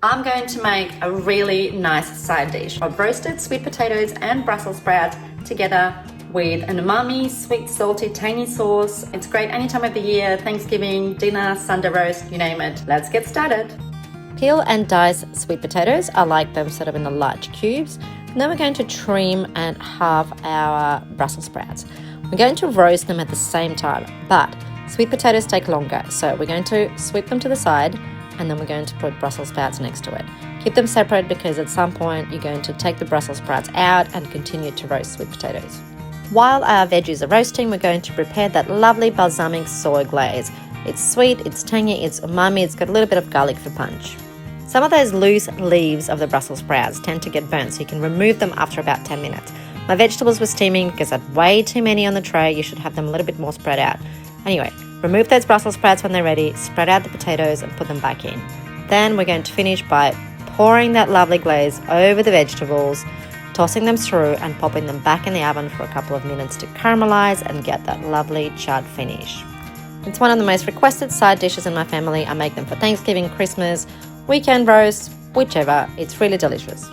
I'm going to make a really nice side dish of roasted sweet potatoes and Brussels sprouts together with an umami, sweet, salty, tangy sauce. It's great any time of the year, Thanksgiving, dinner, Sunday roast, you name it. Let's get started. Peel and dice sweet potatoes. I like them sort of in the large cubes. And then we're going to trim and halve our Brussels sprouts. We're going to roast them at the same time, but sweet potatoes take longer. So we're going to sweep them to the side, and then we're going to put Brussels sprouts next to it. Keep them separate because at some point you're going to take the Brussels sprouts out and continue to roast sweet potatoes. While our veggies are roasting, we're going to prepare that lovely balsamic soy glaze. It's sweet, it's tangy, it's umami, it's got a little bit of garlic for punch. Some of those loose leaves of the Brussels sprouts tend to get burnt, so you can remove them after about 10 minutes. My vegetables were steaming because I had way too many on the tray. You should have them a little bit more spread out. Anyway, remove those Brussels sprouts when they're ready, spread out the potatoes and put them back in. Then we're going to finish by pouring that lovely glaze over the vegetables, tossing them through and popping them back in the oven for a couple of minutes to caramelize and get that lovely charred finish. It's one of the most requested side dishes in my family. I make them for Thanksgiving, Christmas, weekend roast, whichever. It's really delicious.